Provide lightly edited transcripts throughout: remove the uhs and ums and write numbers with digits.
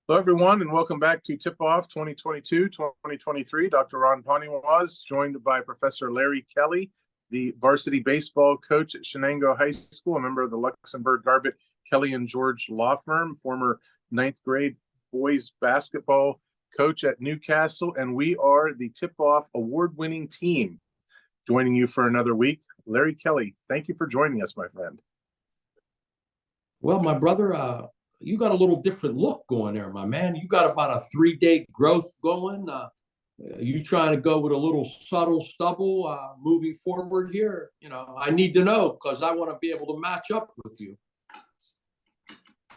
Hello, everyone, and welcome back to Tipoff 2022-2023. Dr. Ron Poniewasz, joined by Professor Larry Kelly, the varsity baseball coach at Shenango High School, a member of the Luxembourg, Garbett, Kelly and George law firm, former ninth grade boys basketball coach at Newcastle, and we are the Tipoff award-winning team. Joining you for another week, Larry Kelly. Thank you for joining us, my friend. Well, my brother, you got a little different look going there, my man. You got about a 3-day growth going. You trying to go with a little subtle stubble moving forward here? You know, I need to know because I want to be able to match up with you.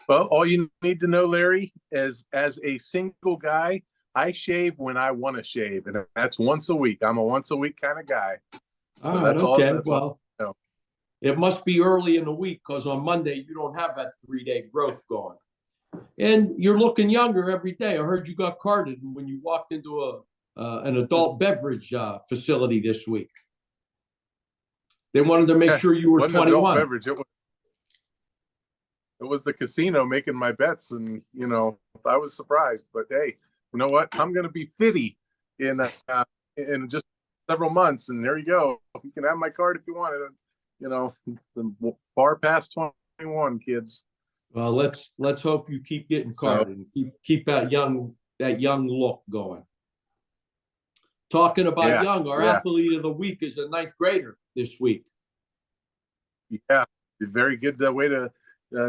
Well, all you need to know, Larry, is as a single guy, I shave when I want to shave, and that's once a week. I'm a once-a-week kind of guy. All right, okay. Well, it must be early in the week because on Monday you don't have that 3-day growth going. And you're looking younger every day. I heard you got carded when you walked into an adult beverage facility this week. They wanted to make sure you were 21. Beverage. It was the casino making my bets, and you know I was surprised. But hey, you know what? I'm going to be 50 in just several months, and there you go. You can have my card if you want it. You know, far past 21, kids. Well, let's hope you keep getting carded and keep that young look going. Talking about young, our athlete of the week is a ninth grader this week. Yeah, very good way to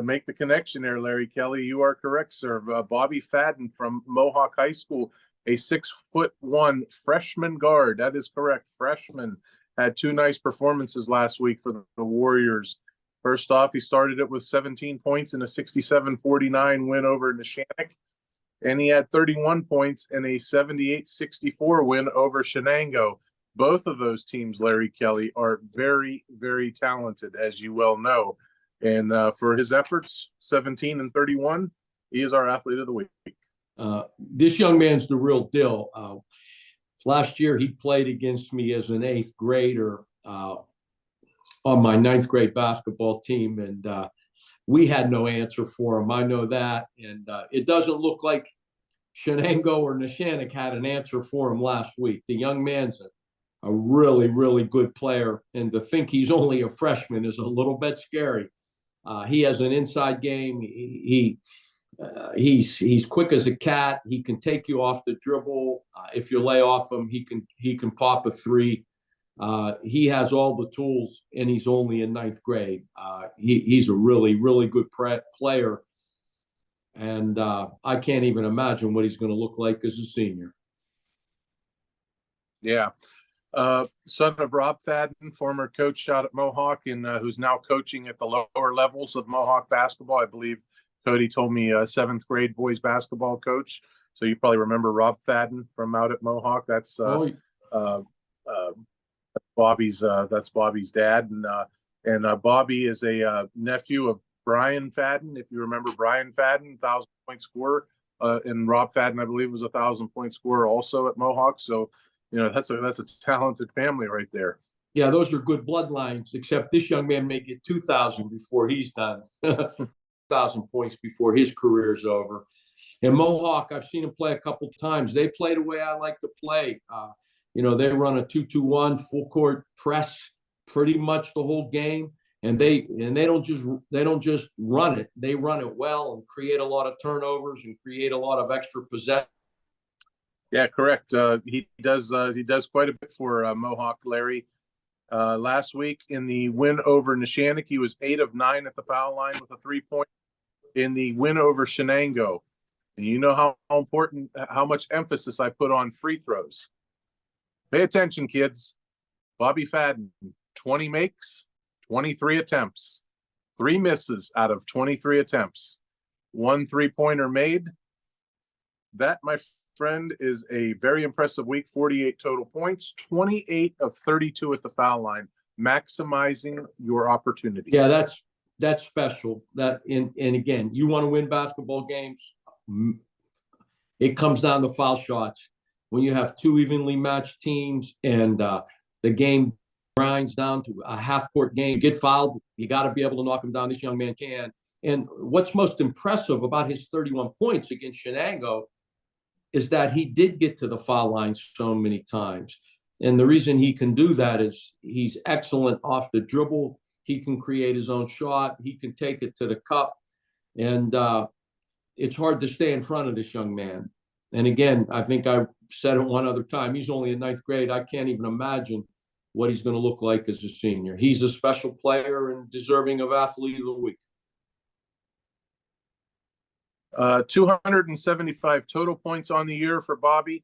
make the connection there, Larry Kelly. You are correct, sir. Bobby Fadden from Mohawk High School, a 6'1" freshman guard. That is correct, freshman. Had 2 nice performances last week for the Warriors. First off, he started it with 17 points in a 67-49 win over Neshannock, and he had 31 points in a 78-64 win over Shenango. Both of those teams, Larry Kelly, are very, very talented, as you well know. And for his efforts, 17 and 31, he is our athlete of the week. This young man's the real deal. Last year, he played against me as an 8th grader on my 9th grade basketball team, and we had no answer for him. I know that, and it doesn't look like Shenango or Neshannock had an answer for him last week. The young man's a really, really good player, and to think he's only a freshman is a little bit scary. He has an inside game. He's quick as a cat. He can take you off the dribble. If you lay off him, he can pop a 3. He has all the tools, and he's only in 9th grade. He's a really, really good player, and I can't even imagine what he's going to look like as a senior. Yeah. Son of Rob Fadden, former coach out at Mohawk, and who's now coaching at the lower levels of Mohawk basketball. I believe Cody told me 7th grade boys basketball coach. So you probably remember Rob Fadden from out at Mohawk. That's Bobby's dad, and Bobby is a nephew of Brian Fadden. If you remember Brian Fadden, 1,000-point scorer, and Rob Fadden, I believe, was a 1,000-point scorer also at Mohawk. So you know that's a talented family right there. Yeah, those are good bloodlines. Except this young man may get 2,000 before he's done. 1,000 points before his career is over. And Mohawk, I've seen him play a couple times. They play the way I like to play. You know, they run a 2-2-1 full court press pretty much the whole game, and they don't just run it. They run it well and create a lot of turnovers and create a lot of extra possession. Yeah, correct. He does quite a bit for Mohawk, Larry. Last week in the win over Neshannock, he was 8 of 9 at the foul line with a 3-point. In the win over Shenango, and you know how important, how much emphasis I put on free throws. Pay attention, kids. Bobby Fadden, 20 makes, 23 attempts, 3 misses out of 23 attempts, 1 3-pointer made. That, my friend, is a very impressive week. 48 total points, 28 of 32 at the foul line, maximizing your opportunity. Yeah, that's special. And again, you want to win basketball games, it comes down to foul shots. When you have 2 evenly matched teams and the game grinds down to a half-court game, get fouled, you got to be able to knock them down. This young man can. And what's most impressive about his 31 points against Shenango is that he did get to the foul line so many times. And the reason he can do that is he's excellent off the dribble. He can create his own shot. He can take it to the cup. And it's hard to stay in front of this young man. And again, I think I said it one other time, he's only in ninth grade. I can't even imagine what he's going to look like as a senior. He's a special player and deserving of Athlete of the Week. 275 total points on the year for Bobby,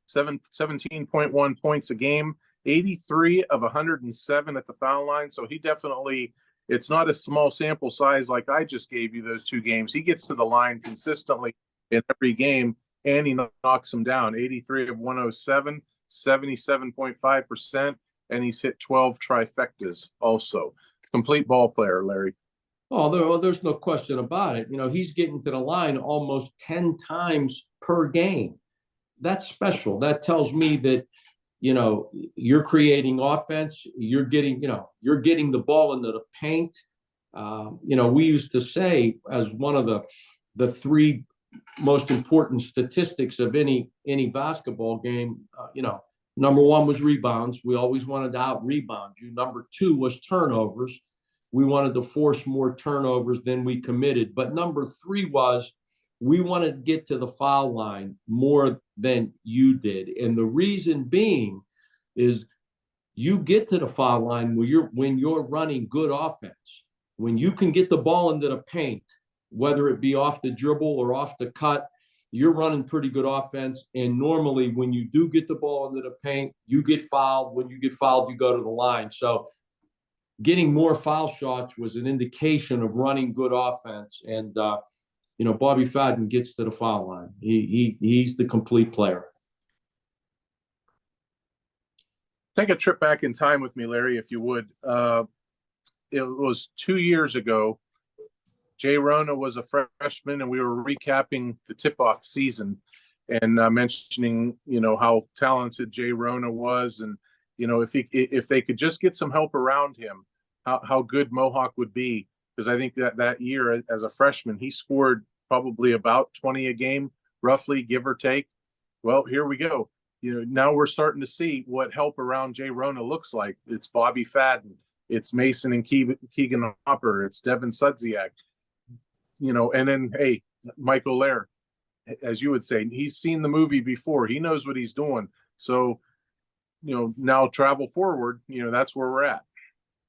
17.1 points a game, 83 of 107 at the foul line. So he definitely, it's not a small sample size like I just gave you those 2 games. He gets to the line consistently in every game, and he knocks them down. 83 of 107, 77.5%, and he's hit 12 trifectas also. Complete ball player, Larry. Oh, there's no question about it. He's getting to the line almost 10 times per game. That's special. That tells me that, you're creating offense. You're getting the ball into the paint. We used to say as one of the 3 most important statistics of any basketball game, number 1 was rebounds. We always wanted to out rebound you. Number 2 was turnovers. We wanted to force more turnovers than we committed. But number 3 was we wanted to get to the foul line more than you did. And the reason being is you get to the foul line when you're running good offense. When you can get the ball into the paint, whether it be off the dribble or off the cut, you're running pretty good offense. And normally when you do get the ball into the paint, you get fouled. When you get fouled, you go to the line. So getting more foul shots was an indication of running good offense. And, Bobby Fadden gets to the foul line. He's the complete player. Take a trip back in time with me, Larry, if you would. It was 2 years ago. Jay Rona was a freshman, and we were recapping the tip-off season and mentioning, how talented Jay Rona was, and if they could just get some help around him, how good Mohawk would be. Because I think that year as a freshman, he scored probably about 20 a game, roughly, give or take. Well, here we go. Now we're starting to see what help around Jay Rona looks like. It's Bobby Fadden. It's Mason and Keegan Hopper. It's Devin Sudziak. And then, hey, Mike O'Lear, as you would say, he's seen the movie before. He knows what he's doing. So, now travel forward, that's where we're at.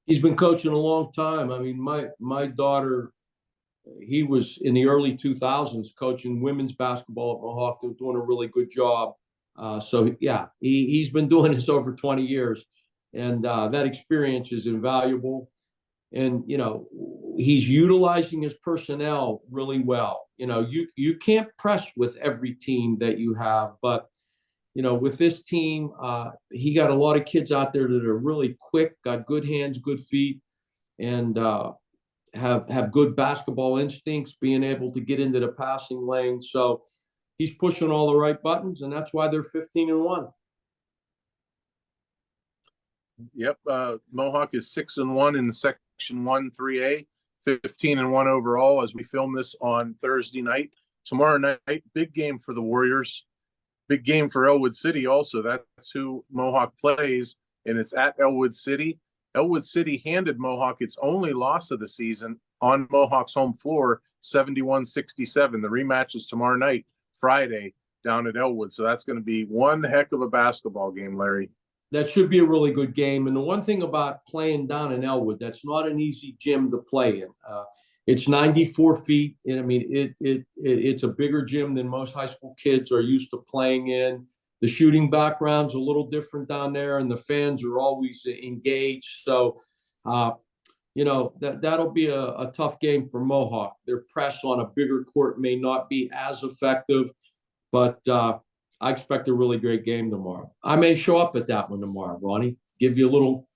He's been coaching a long time. I mean, my daughter, he was in the early 2000s coaching women's basketball at Mohawk. They're doing a really good job. So, yeah, he's been doing this over 20 years. And that experience is invaluable. And, he's utilizing his personnel really well. You can't press with every team that you have, but with this team, he got a lot of kids out there that are really quick, got good hands, good feet, and have good basketball instincts, being able to get into the passing lane. So he's pushing all the right buttons, and that's why they're 15-1. Yep. Mohawk is 6-1 in Section 1 3A, 15-1 overall as we film this on Thursday night. Tomorrow night, big game for the Warriors. Big game for Elwood City also. That's who Mohawk plays, and it's at Elwood City. Elwood City handed Mohawk its only loss of the season on Mohawk's home floor, 71-67. The rematch is tomorrow night, Friday, down at Elwood. So that's going to be one heck of a basketball game, Larry. That should be a really good game. And the one thing about playing down in Elwood, that's not an easy gym to play in. It's 94 feet. And I mean, it's a bigger gym than most high school kids are used to playing in. The shooting background's a little different down there, and the fans are always engaged. So, that'll be a tough game for Mohawk. Their press on a bigger court may not be as effective, but I expect a really great game tomorrow. I may show up at that one tomorrow, Ronnie. Give you a little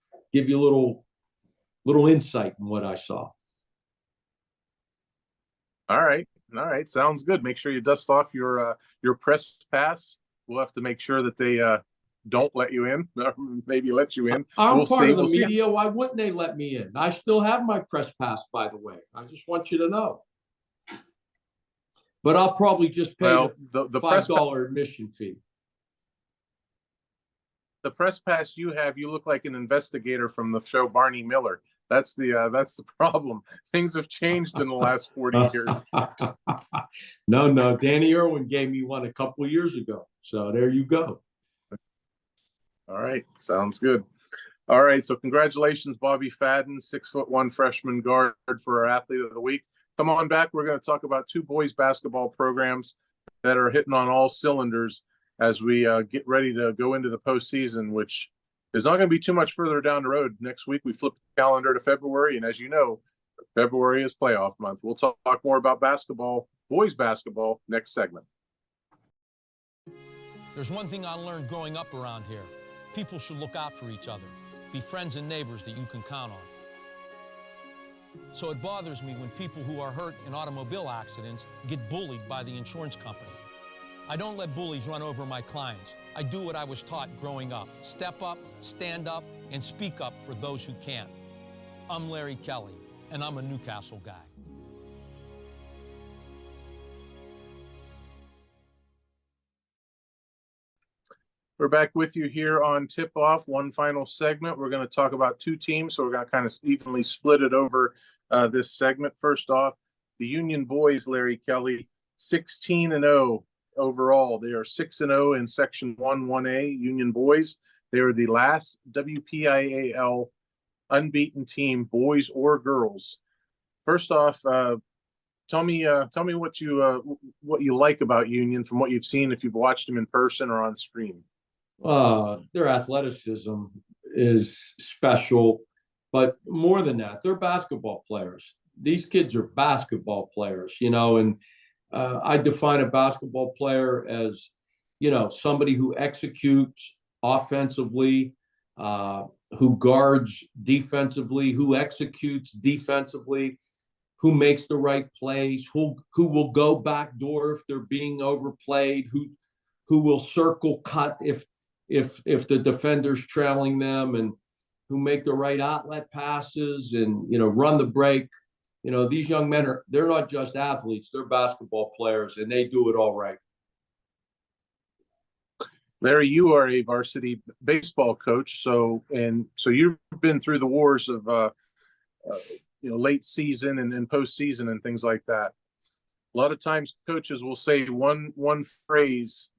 insight in what I saw. All right. Sounds good. Make sure you dust off your press pass. We'll have to make sure that they don't let you in, or maybe let you in. I'm We'll part see. of the We'll see. media. Why wouldn't they let me in? I still have my press pass, by the way. I just want you to know. But I'll probably just pay the $5 admission fee. The press pass you have, you look like an investigator from the show Barney Miller. That's the problem. Things have changed in the last 40 years. No. Danny Irwin gave me one a couple of years ago. So there you go. All right. Sounds good. All right. So congratulations, Bobby Fadden, 6'1" freshman guard for our athlete of the week. Come on back. We're going to talk about two boys basketball programs that are hitting on all cylinders as we get ready to go into the postseason, which is not going to be too much further down the road. Next week, we flip the calendar to February. And as you know, February is playoff month. We'll talk more about basketball, boys basketball, next segment. There's one thing I learned growing up around here. People should look out for each other, be friends and neighbors that you can count on. So it bothers me when people who are hurt in automobile accidents get bullied by the insurance company. I don't let bullies run over my clients. I do what I was taught growing up. Step up, stand up, and speak up for those who can't. I'm Larry Kelly, and I'm a Newcastle guy. We're back with you here on Tip Off, one final segment. We're going to talk about two teams, so we're going to kind of evenly split it over this segment. First off, the Union boys, Larry Kelly, 16-0 overall. They are 6-0 in Section 1A, Union boys. They are the last WPIAL unbeaten team, boys or girls. First off, tell me what you like about Union from what you've seen, if you've watched them in person or on stream. Their athleticism is special, but more than that, they're basketball players. These kids are basketball players, and I define a basketball player as, somebody who executes offensively, who guards defensively, who executes defensively, who makes the right plays, who will go backdoor if they're being overplayed, who will circle cut if the defender's trailing them, and who make the right outlet passes and, run the break. These young men they're not just athletes, they're basketball players, and they do it all right. Larry, you are a varsity baseball coach, so you've been through the wars of late season and postseason and things like that. A lot of times coaches will say one phrase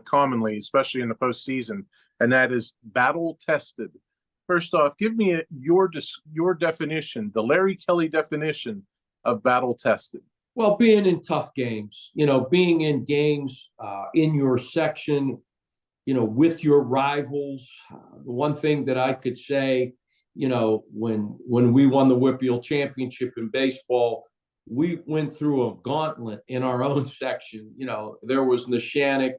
commonly, especially in the postseason, and that is battle tested. First off, give me your definition, the Larry Kelly definition of battle tested. Well, being in tough games, being in games in your section, with your rivals. The one thing that I could say, when we won the WPIAL championship in baseball, we went through a gauntlet in our own section. There was Neshannock,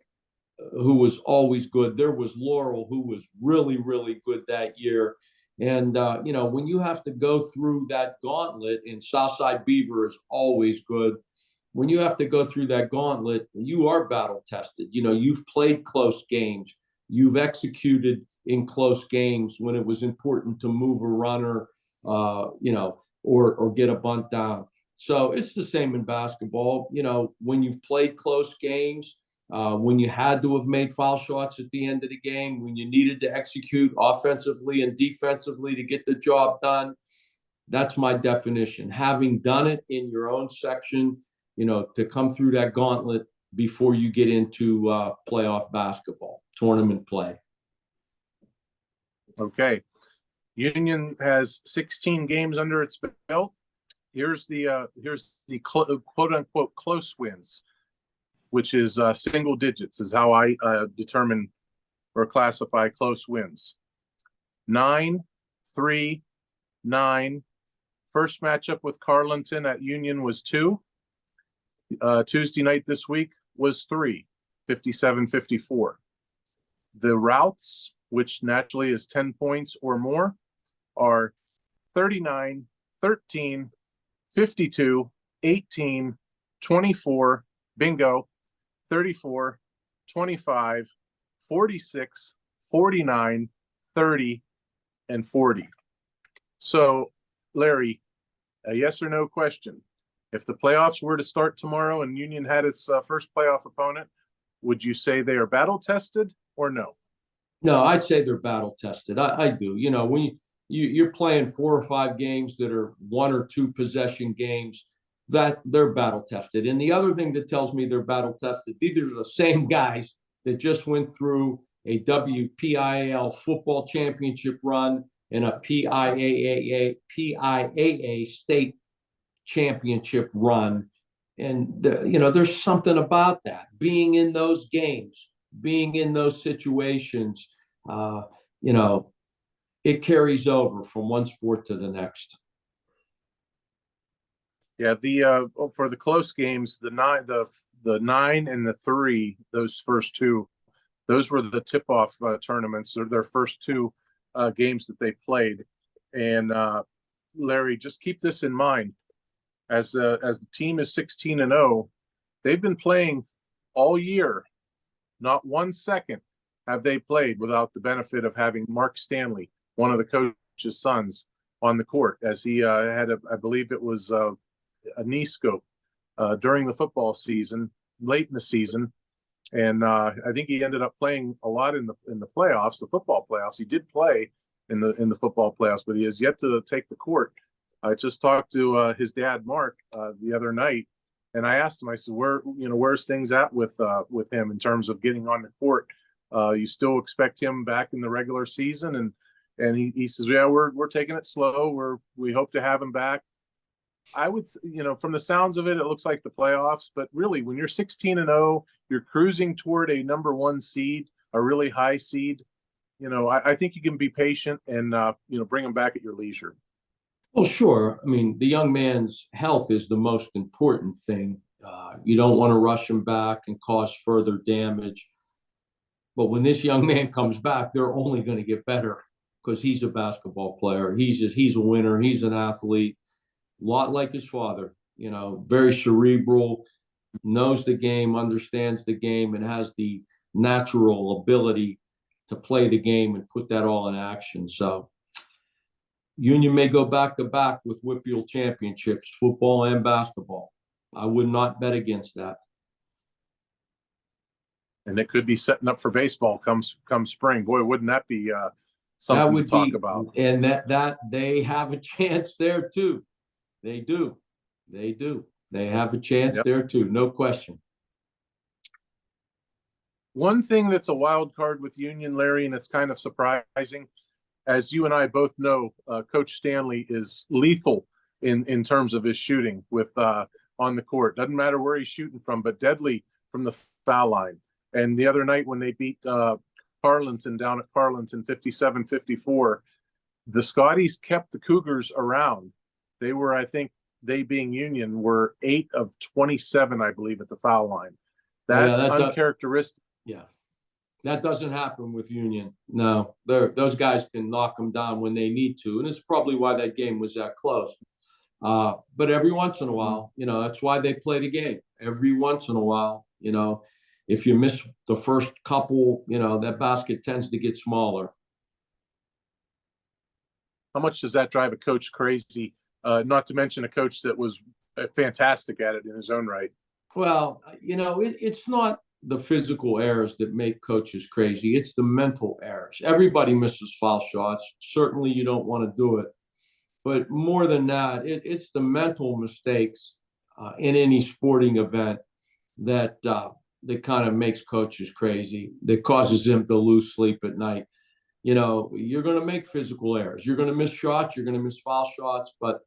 who was always good. There was Laurel, who was really, really good that year. And, when you have to go through that gauntlet, and Southside Beaver is always good. When you have to go through that gauntlet, you are battle tested. You've played close games. You've executed in close games when it was important to move a runner, or get a bunt down. So it's the same in basketball. When you've played close games, when you had to have made foul shots at the end of the game, when you needed to execute offensively and defensively to get the job done, that's my definition. Having done it in your own section, to come through that gauntlet before you get into playoff basketball, tournament play. Okay. Union has 16 games under its belt. Here's the quote unquote close wins, which is single digits, is how I determine or classify close wins. 9-3-9. First matchup with Carleton at Union was 2. Tuesday night this week was 3, 57-54. The routes, which naturally is 10 points or more, are 39, 13, 52, 18, 24, bingo, 34, 25, 46, 49, 30, and 40. So, Larry, a yes or no question. If the playoffs were to start tomorrow and Union had its first playoff opponent, would you say they are battle tested or no? No, I'd say they're battle tested. I do. You know, when you're playing 4 or 5 games that are 1 or 2 possession games, that they're battle tested. And the other thing that tells me they're battle tested, these are the same guys that just went through a WPIAL football championship run and a PIAA state championship run. And, you know, there's something about that, being in those games, being in those situations, you know, it carries over from one sport to the next. Yeah, for the close games, the 9 and the 3, those first 2, those were the tip-off tournaments. Or their first 2 games that they played. And Larry, just keep this in mind: as the team is 16-0, they've been playing all year. Not 1 second have they played without the benefit of having Mark Stanley, one of the coach's sons, on the court, as he had I believe it was a knee scope during the football season, late in the season, and I think he ended up playing a lot in the playoffs, the football playoffs. He did play in the football playoffs, but he has yet to take the court. I just talked to his dad, Mark, the other night, and I asked him. I said, where's things at with him in terms of getting on the court? You still expect him back in the regular season? And he says, yeah, we're taking it slow. We hope to have him back. I would, from the sounds of it, it looks like the playoffs. But really, when you're 16-0, you're cruising toward a number 1 seed, a really high seed. I think you can be patient and bring him back at your leisure. Well, sure. I mean, the young man's health is the most important thing. You don't want to rush him back and cause further damage. But when this young man comes back, they're only going to get better because he's a basketball player. He's a winner. He's an athlete, a lot like his father, very cerebral, knows the game, understands the game, and has the natural ability to play the game and put that all in action. So Union may go back to back with WPIAL championships, football and basketball. I would not bet against that. And it could be setting up for baseball come spring. Boy, wouldn't that be something to talk about? And that they have a chance there too. They do. They have a chance there too. No question. One thing that's a wild card with Union, Larry, and it's kind of surprising, as you and I both know, Coach Stanley is lethal in terms of his shooting with on the court. Doesn't matter where he's shooting from, but deadly from the foul line. And the other night when they beat Carleton down at Carleton 57-54, the Scotties kept the Cougars around. They were, I think, they being Union, were 8 of 27, I believe, at the foul line. That's uncharacteristic. Yeah. That doesn't happen with Union. No, those guys can knock them down when they need to. And it's probably why that game was that close. But every once in a while, that's why they play the game. Every once in a while, if you miss the first couple, that basket tends to get smaller. How much does that drive a coach crazy? Not to mention a coach that was fantastic at it in his own right. Well, it's not the physical errors that make coaches crazy. It's the mental errors. Everybody misses foul shots. Certainly you don't want to do it. But more than that, it's the mental mistakes in any sporting event that kind of makes coaches crazy, that causes them to lose sleep at night. You're going to make physical errors. You're going to miss shots. You're going to miss foul shots. But,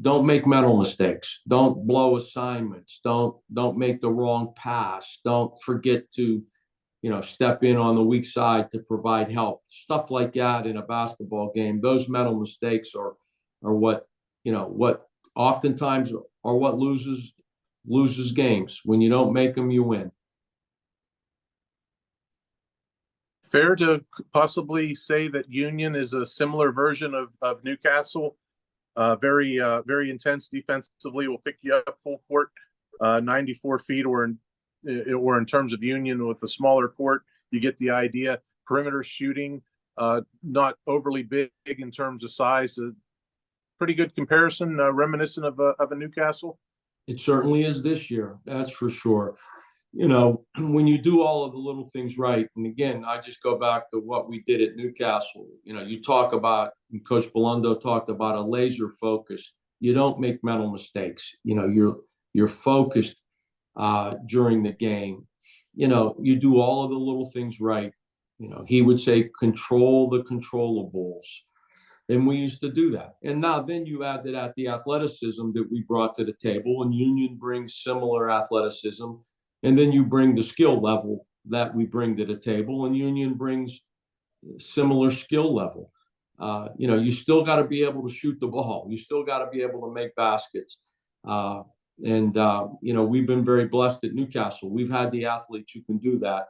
don't make mental mistakes. Don't blow assignments. Don't make the wrong pass. Don't forget to, step in on the weak side to provide help. Stuff like that in a basketball game. Those mental mistakes are what oftentimes are what loses games. When you don't make them, you win. Fair to possibly say that Union is a similar version of Newcastle. Very intense defensively. Will pick you up full court, 94 feet, or in terms of Union with a smaller court, you get the idea. Perimeter shooting, not overly big in terms of size. Pretty good comparison, reminiscent of a Newcastle. It certainly is this year. That's for sure. When you do all of the little things right, and again, I just go back to what we did at Newcastle. You talk about, and Coach Belundo talked about a laser focus. You don't make mental mistakes. You're focused during the game. You do all of the little things right. He would say, control the controllables. And we used to do that. And now then you add to that the athleticism that we brought to the table, and Union brings similar athleticism. And then you bring the skill level that we bring to the table, and Union brings similar skill level. You still got to be able to shoot the ball. You still got to be able to make baskets. We've been very blessed at Newcastle. We've had the athletes who can do that.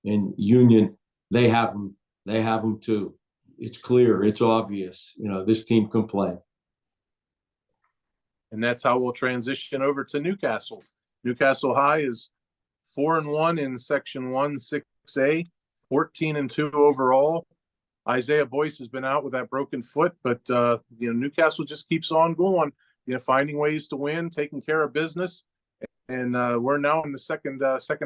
And Union, they have them. They have them too. It's clear. It's obvious. This team can play. And that's how we'll transition over to Newcastle. Newcastle High is 4-1 in Section 1-6A, 14-2 overall. Isaiah Boyce has been out with that broken foot, but Newcastle just keeps on going. Finding ways to win, taking care of business, and we're now in the second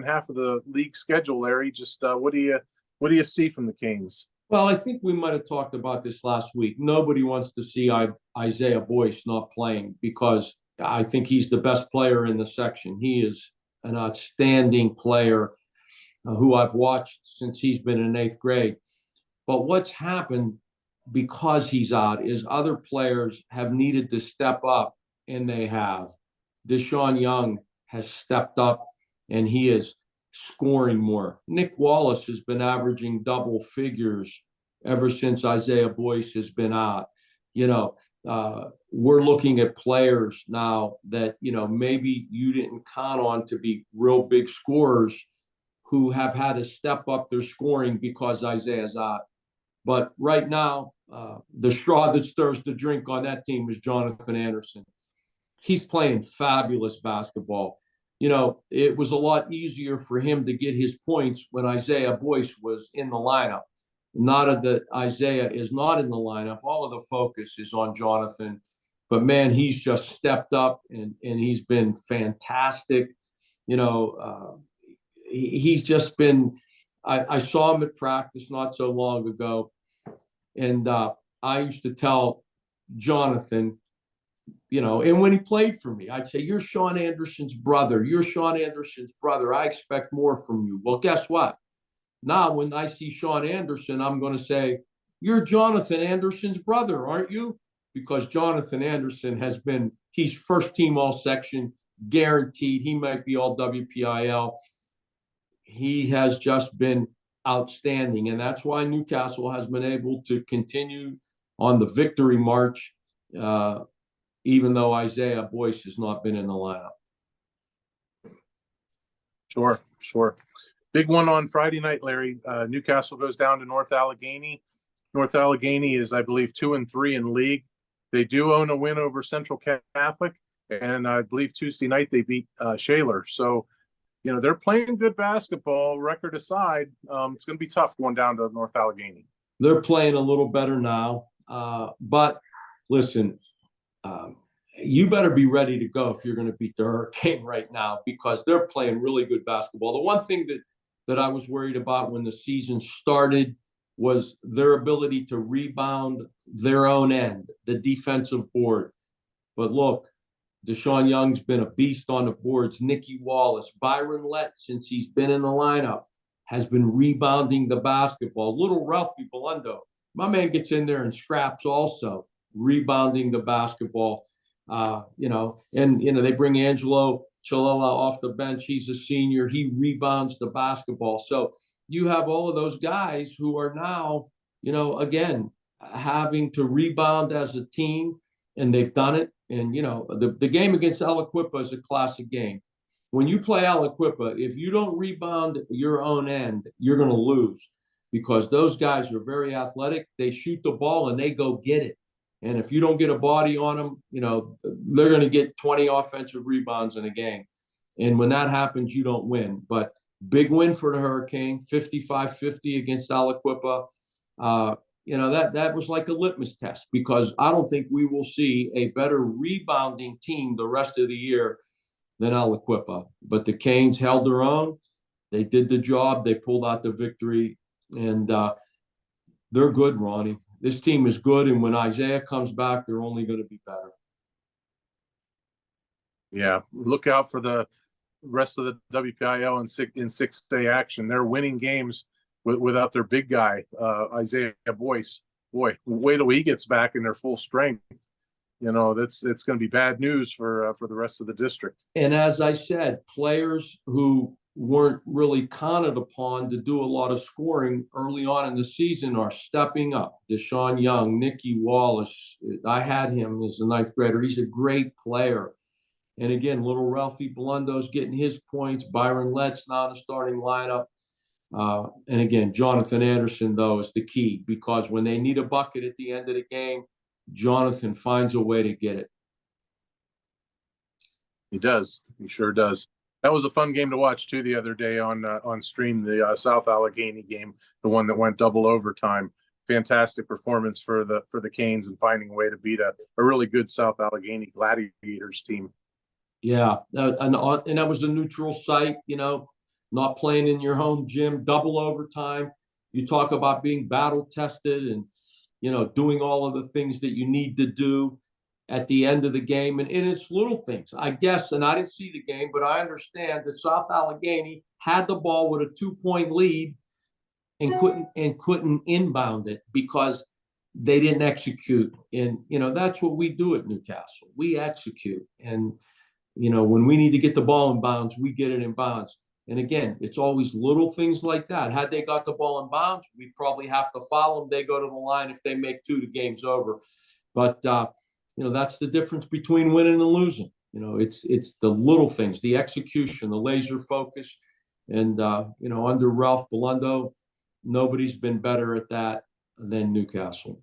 half of the league schedule. Larry, just what do you see from the Kings? Well, I think we might have talked about this last week. Nobody wants to see Isaiah Boyce not playing, because I think he's the best player in the section. He is an outstanding player who I've watched since he's been in 8th grade. But what's happened because he's out is other players have needed to step up, and they have. Deshaun Young has stepped up, and he is scoring more. Nick Wallace has been averaging double figures ever since Isaiah Boyce has been out. We're looking at players now that, maybe you didn't count on to be real big scorers, who have had to step up their scoring because Isaiah's out. But right now, the straw that stirs the drink on that team is Jonathan Anderson. He's playing fabulous basketball. It was a lot easier for him to get his points when Isaiah Boyce was in the lineup. Not that Isaiah is not in the lineup. All of the focus is on Jonathan. But, man, he's just stepped up, and he's been fantastic. He's just been – I saw him at practice not so long ago, and I used to tell Jonathan – and when he played for me, I'd say, you're Sean Anderson's brother. You're Sean Anderson's brother. I expect more from you. Well, guess what? Now, when I see Sean Anderson, I'm going to say, you're Jonathan Anderson's brother, aren't you? Because Jonathan Anderson he's first team all section, guaranteed. He might be all WPIAL. He has just been outstanding. And that's why Newcastle has been able to continue on the victory march, even though Isaiah Boyce has not been in the lineup. Sure. Big one on Friday night, Larry. Newcastle goes down to North Allegheny. North Allegheny is, I believe, 2-3 in league. They do own a win over Central Catholic, and I believe Tuesday night they beat Shaler. So, they're playing good basketball, record aside. It's going to be tough going down to North Allegheny. They're playing a little better now. But listen, you better be ready to go if you're going to beat the Hurricane right now, because they're playing really good basketball. The one thing that I was worried about when the season started was their ability to rebound their own end, the defensive board. But look, Deshaun Young's been a beast on the boards. Nicky Wallace, Byron Lett, since he's been in the lineup, has been rebounding the basketball. Little Ralphie Belundo, my man, gets in there and scraps also, rebounding the basketball. They bring Angelo Chalala off the bench. He's a senior. He rebounds the basketball. So you have all of those guys who are now, again, having to rebound as a team, and they've done it. And, the game against Aliquippa is a classic game. When you play Aliquippa, if you don't rebound your own end, you're going to lose, because those guys are very athletic. They shoot the ball and they go get it. And if you don't get a body on them, they're going to get 20 offensive rebounds in a game. And when that happens, you don't win. But Big win for the Hurricane, 55-50 against Aliquippa. That was like a litmus test, because I don't think we will see a better rebounding team the rest of the year than Aliquippa. But the Canes held their own. They did the job. They pulled out the victory, and they're good, Ronnie. This team is good, and when Isaiah comes back, they're only going to be better. Yeah, look out for the rest of the WPIAL in 6-day action. They're winning games without their big guy, Isaiah Boyce. Boy, wait till he gets back in their full strength. It's going to be bad news for the rest of the district. And as I said, players who weren't really counted upon to do a lot of scoring early on in the season are stepping up. Deshaun Young, Nicky Wallace. I had him as a 9th grader. He's a great player. And again, little Ralphie Blundo's getting his points. Byron Letts now in the starting lineup. And again, Jonathan Anderson, though, is the key, because when they need a bucket at the end of the game, Jonathan finds a way to get it. He does. He sure does. That was a fun game to watch, too, the other day on stream, the South Allegheny game, the one that went double overtime. Fantastic performance for the Canes and finding a way to beat a really good South Allegheny Gladiators team. Yeah, and that was a neutral site, not playing in your home gym, double overtime. You talk about being battle tested and, doing all of the things that you need to do at the end of the game. And it's little things, I guess. And I didn't see the game, but I understand that South Allegheny had the ball with a 2-point lead and couldn't inbound it because they didn't execute. And, that's what we do at Newcastle. We execute. And, when we need to get the ball in bounds, we get it in bounds. And again, it's always little things like that. Had they got the ball in bounds, we probably have to foul them. They go to the line. If they make 2, the game's over. But, that's the difference between winning and losing. It's the little things, the execution, the laser focus. And, under Ralph Blundo, nobody's been better at that than Newcastle.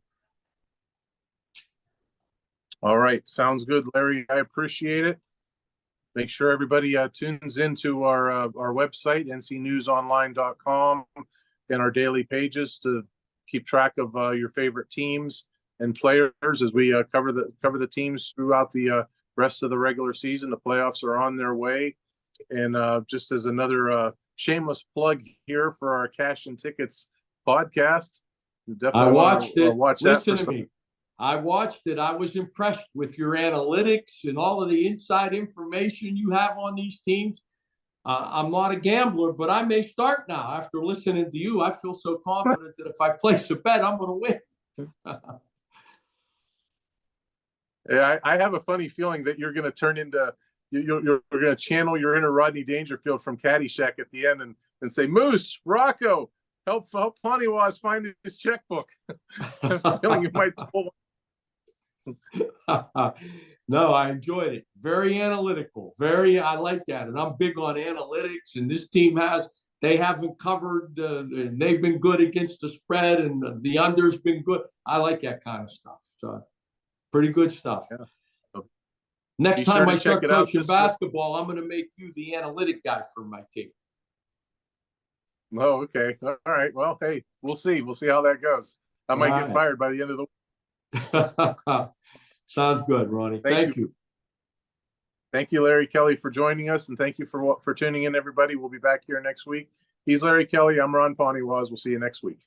All right. Sounds good, Larry. I appreciate it. Make sure everybody tunes into our website, ncnewsonline.com, and our daily pages to keep track of your favorite teams and players as we cover the teams throughout the rest of the regular season. The playoffs are on their way. And just as another shameless plug here for our Cash and Tickets podcast, I watched it. Listen to me. I watched it. I was impressed with your analytics and all of the inside information you have on these teams. I'm not a gambler, but I may start now. After listening to you, I feel so confident that if I place a bet, I'm going to win. Yeah, I have a funny feeling that you're going to turn into you're going to channel your inner Rodney Dangerfield from Caddyshack at the end and say, Moose, Rocco, help Poniewasz find his checkbook. I'm feeling you might pull. No, I enjoyed it. Very analytical. I like that. And I'm big on analytics. And this team they haven't covered, and they've been good against the spread, and the under's been good. I like that kind of stuff. So pretty good stuff. Yeah. Next time I start coaching basketball, I'm going to make you the analytic guy for my team. Oh, okay. All right. Well, hey, we'll see. We'll see how that goes. I might get fired by the end of the week. Sounds good, Ronnie. Thank you. Thank you, Larry Kelly, for joining us, and thank you for tuning in, everybody. We'll be back here next week. He's Larry Kelly. I'm Ron Poniewasz. We'll see you next week.